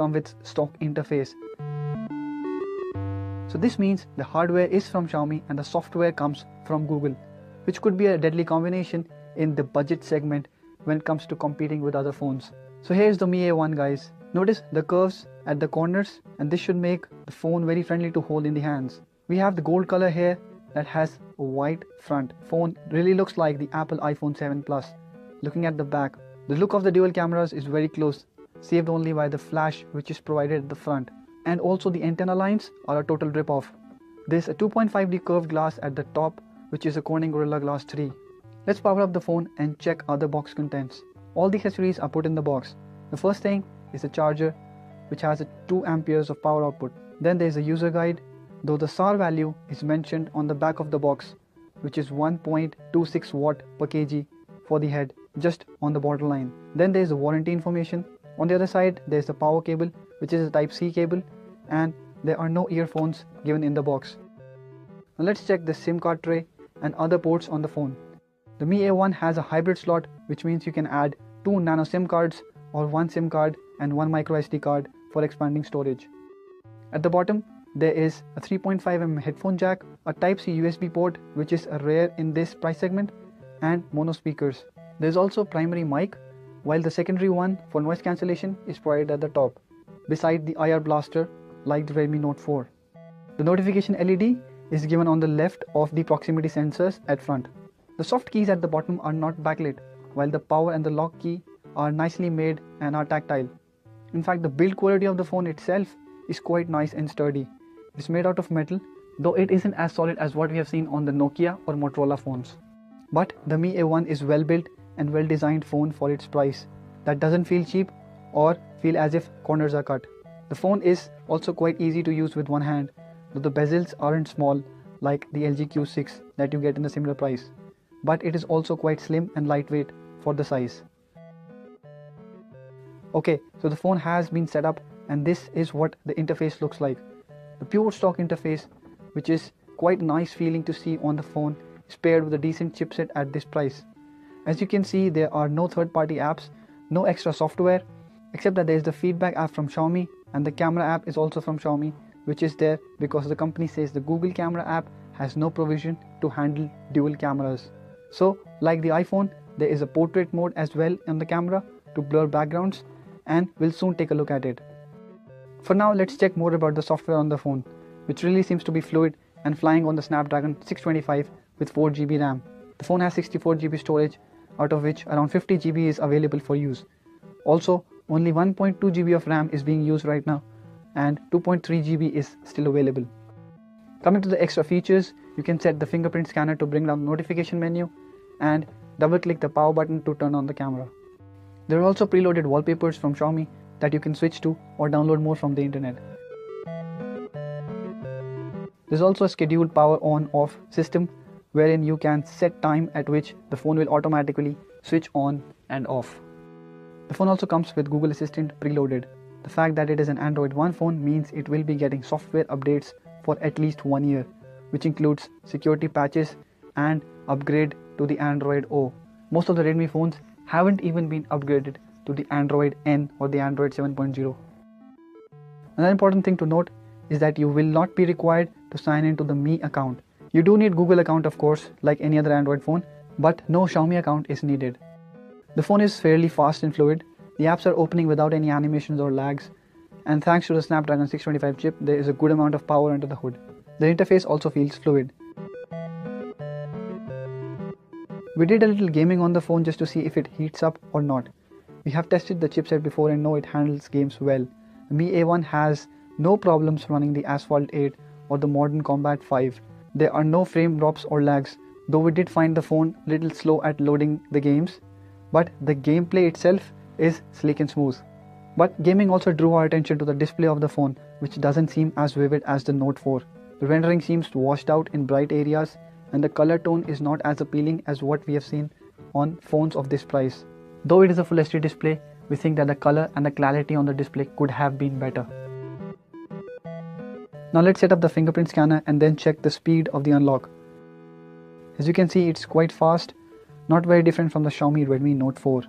come with stock interface. So this means the hardware is from Xiaomi and the software comes from Google, which could be a deadly combination in the budget segment when it comes to competing with other phones. So here's the Mi A1 guys. Notice the curves at the corners, and this should make the phone very friendly to hold in the hands. We have the gold color here that has a white front. Phone really looks like the Apple iPhone 7 Plus. Looking at the back, the look of the dual cameras is very close, saved only by the flash which is provided at the front. And also the antenna lines are a total rip-off. There's a 2.5D curved glass at the top, which is a Corning Gorilla Glass 3. Let's power up the phone and check other box contents. All the accessories are put in the box. The first thing is a charger, which has a 2 amperes of power output. Then there is a user guide, though the SAR value is mentioned on the back of the box, which is 1.26 watt per kg for the head, just on the borderline. Then there is the warranty information. On the other side, there is the power cable, which is a Type-C cable, and there are no earphones given in the box. Now let's check the SIM card tray and other ports on the phone. The Mi A1 has a hybrid slot, which means you can add 2 nano SIM cards or 1 SIM card and 1 micro SD card for expanding storage. At the bottom, there is a 3.5mm headphone jack, a Type-C USB port, which is rare in this price segment, and mono speakers. There is also a primary mic, while the secondary one for noise cancellation is provided at the top, beside the IR blaster like the Redmi Note 4. The notification LED is given on the left of the proximity sensors at front. The soft keys at the bottom are not backlit, while the power and the lock key are nicely made and are tactile. In fact, the build quality of the phone itself is quite nice and sturdy. It's made out of metal, though it isn't as solid as what we have seen on the Nokia or Motorola phones. But the Mi A1 is well built and well designed phone for its price that doesn't feel cheap or feel as if corners are cut. The phone is also quite easy to use with one hand, though the bezels aren't small like the LG Q6 that you get in a similar price. But it is also quite slim and lightweight for the size. Okay, so the phone has been set up and this is what the interface looks like. The pure stock interface, which is quite nice feeling to see on the phone, is paired with a decent chipset at this price. As you can see, there are no third-party apps, no extra software, except that there is the feedback app from Xiaomi, and the camera app is also from Xiaomi, which is there because the company says the Google camera app has no provision to handle dual cameras. So, like the iPhone, there is a portrait mode as well on the camera to blur backgrounds, and we'll soon take a look at it. For now, let's check more about the software on the phone, which really seems to be fluid and flying on the Snapdragon 625 with 4GB RAM. The phone has 64GB storage, out of which around 50GB is available for use. Also, only 1.2GB of RAM is being used right now, and 2.3GB is still available. Coming to the extra features, you can set the fingerprint scanner to bring down the notification menu and double click the power button to turn on the camera. There are also preloaded wallpapers from Xiaomi that you can switch to or download more from the internet. There's also a scheduled power on off system wherein you can set time at which the phone will automatically switch on and off. The phone also comes with Google Assistant preloaded. The fact that it is an Android One phone means it will be getting software updates for at least 1 year, which includes security patches and upgrade to the Android O. Most of the Redmi phones haven't even been upgraded to the Android N or the Android 7.0. Another important thing to note is that you will not be required to sign into the Mi account. You do need Google account of course, like any other Android phone, but no Xiaomi account is needed. The phone is fairly fast and fluid. The apps are opening without any animations or lags, and thanks to the Snapdragon 625 chip, there is a good amount of power under the hood. The interface also feels fluid. We did a little gaming on the phone just to see if it heats up or not. We have tested the chipset before and know it handles games well. The Mi A1 has no problems running the Asphalt 8 or the Modern Combat 5. There are no frame drops or lags, though we did find the phone a little slow at loading the games, but the gameplay itself is sleek and smooth. But gaming also drew our attention to the display of the phone, which doesn't seem as vivid as the Note 4. The rendering seems washed out in bright areas, and the color tone is not as appealing as what we have seen on phones of this price. Though it is a Full HD display, we think that the color and the clarity on the display could have been better. Now let's set up the fingerprint scanner and then check the speed of the unlock. As you can see, it's quite fast, not very different from the Xiaomi Redmi Note 4.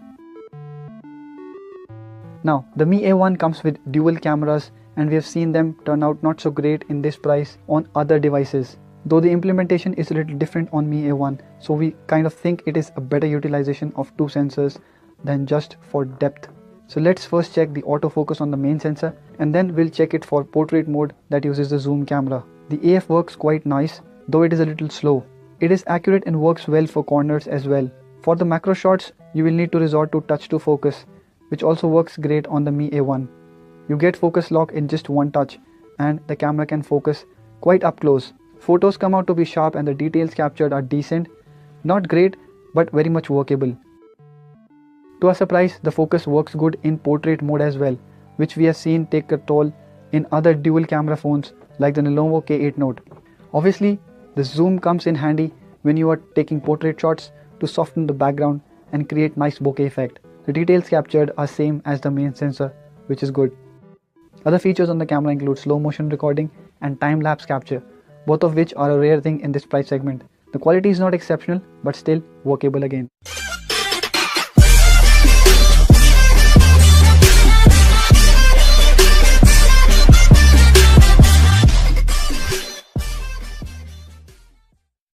Now, the Mi A1 comes with dual cameras, and we have seen them turn out not so great in this price on other devices. Though the implementation is a little different on Mi A1, so we kind of think it is a better utilization of two sensors than just for depth. So let's first check the autofocus on the main sensor, and then we'll check it for portrait mode that uses the zoom camera. The AF works quite nice, though it is a little slow. It is accurate and works well for corners as well. For the macro shots, you will need to resort to touch to focus, which also works great on the Mi A1. You get focus lock in just one touch, and the camera can focus quite up close. Photos come out to be sharp and the details captured are decent. Not great, but very much workable. To our surprise, the focus works good in portrait mode as well, which we have seen take a toll in other dual camera phones like the Lenovo K8 Note. Obviously, the zoom comes in handy when you are taking portrait shots to soften the background and create nice bokeh effect. The details captured are same as the main sensor, which is good. Other features on the camera include slow motion recording and time-lapse capture, both of which are a rare thing in this price segment. The quality is not exceptional, but still workable again.